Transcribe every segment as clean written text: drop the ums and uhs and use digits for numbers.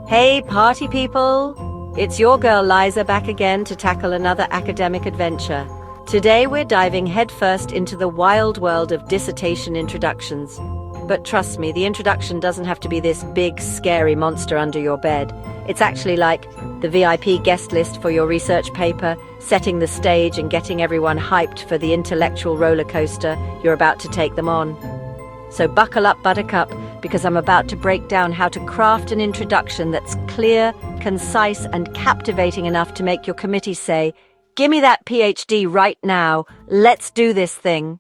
Hey, party people! It's your girl Liza back again to tackle another academic adventure. Today we're diving headfirst into the wild world of dissertation introductions. But trust me, the introduction doesn't have to be this big, scary monster under your bed. It's actually like the VIP guest list for your research paper, setting the stage and getting everyone hyped for the intellectual roller coaster you're about to take them on. So buckle up, Buttercup, because I'm about to break down how to craft an introduction that's clear, concise, and captivating enough to make your committee say, "Give me that PhD right now. Let's do this thing."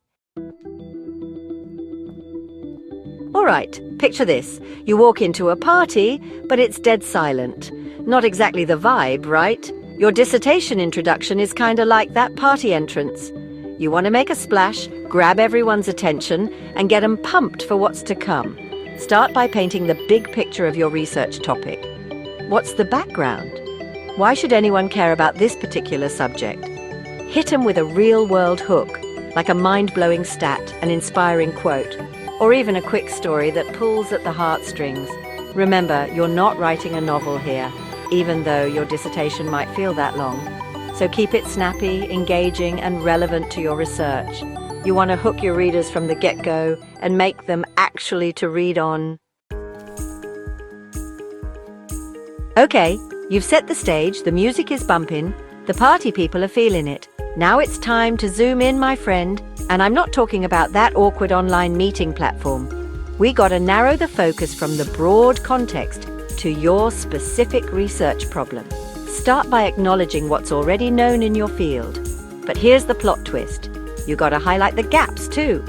All right, picture this. You walk into a party, but it's dead silent. Not exactly the vibe, right? Your dissertation introduction is kinda like that party entrance. You want to make a splash, grab everyone's attention, and get them pumped for what's to come. Start by painting the big picture of your research topic. What's the background? Why should anyone care about this particular subject? Hit them with a real-world hook, like a mind-blowing stat, an inspiring quote, or even a quick story that pulls at the heartstrings. Remember, you're not writing a novel here, even though your dissertation might feel that long. So keep it snappy, engaging, and relevant to your research. You want to hook your readers from the get-go and make them actually to read on. Okay, you've set the stage, the music is bumping, the party people are feeling it. Now it's time to zoom in, my friend, and I'm not talking about that awkward online meeting platform. We gotta narrow the focus from the broad context to your specific research problem. Start by acknowledging what's already known in your field. But here's the plot twist. You gotta highlight the gaps too.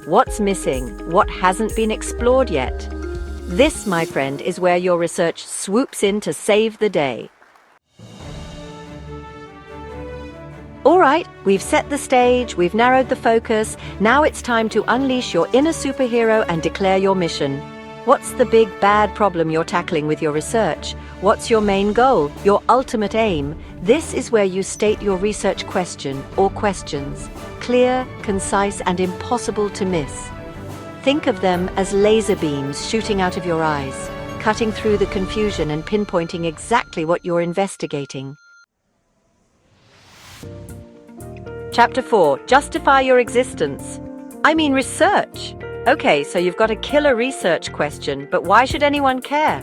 What's missing? What hasn't been explored yet? This, my friend, is where your research swoops in to save the day. All right, we've set the stage, we've narrowed the focus. Now it's time to unleash your inner superhero and declare your mission. What's the big bad problem you're tackling with your research? What's your main goal, your ultimate aim? This is where you state your research question or questions. Clear, concise, and impossible to miss. Think of them as laser beams shooting out of your eyes, cutting through the confusion and pinpointing exactly what you're investigating. Chapter 4. Justify your existence. I mean research. Okay, so you've got a killer research question, but why should anyone care?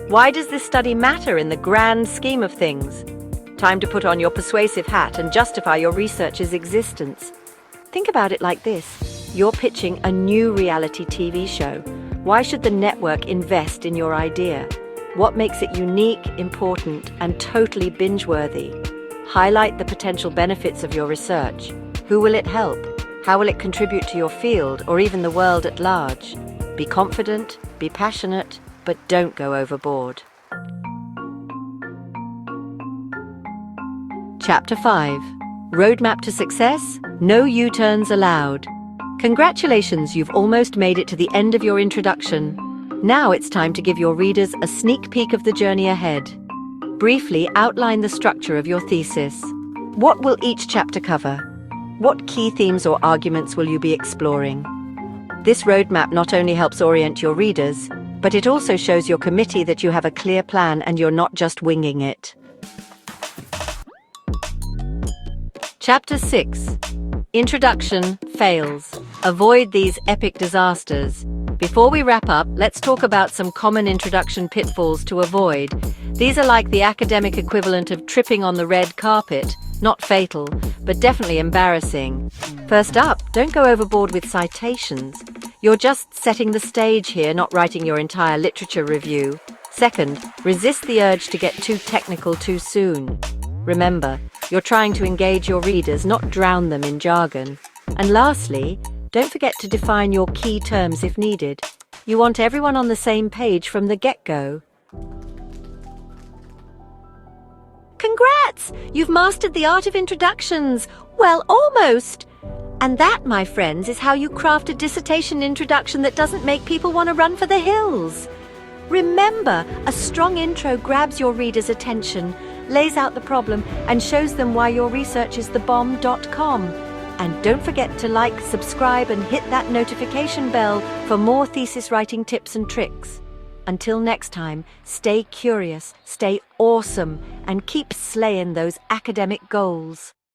Why does this study matter in the grand scheme of things? Time to put on your persuasive hat and justify your research's existence. Think about it like this. You're pitching a new reality TV show. Why should the network invest in your idea? What makes it unique, important, and totally binge-worthy? Highlight the potential benefits of your research. Who will it help? How will it contribute to your field or even the world at large? Be confident, be passionate, but don't go overboard. Chapter 5. Roadmap to Success? No U-turns allowed. Congratulations, you've almost made it to the end of your introduction. Now it's time to give your readers a sneak peek of the journey ahead. Briefly outline the structure of your thesis. What will each chapter cover? What key themes or arguments will you be exploring? This roadmap not only helps orient your readers, but it also shows your committee that you have a clear plan and you're not just winging it. Chapter 6. Introduction fails. Avoid these epic disasters. Before we wrap up, let's talk about some common introduction pitfalls to avoid. These are like the academic equivalent of tripping on the red carpet. Not fatal, but definitely embarrassing. First up, don't go overboard with citations. You're just setting the stage here, not writing your entire literature review. Second, resist the urge to get too technical too soon. Remember, you're trying to engage your readers, not drown them in jargon. And lastly, don't forget to define your key terms if needed. You want everyone on the same page from the get-go. Congrats! You've mastered the art of introductions. Well, almost. And that, my friends, is how you craft a dissertation introduction that doesn't make people want to run for the hills. Remember, a strong intro grabs your readers' attention, lays out the problem, and shows them why your research is thebomb.com. And don't forget to like, subscribe, and hit that notification bell for more thesis writing tips and tricks. Until next time, stay curious, stay awesome, and keep slaying those academic goals.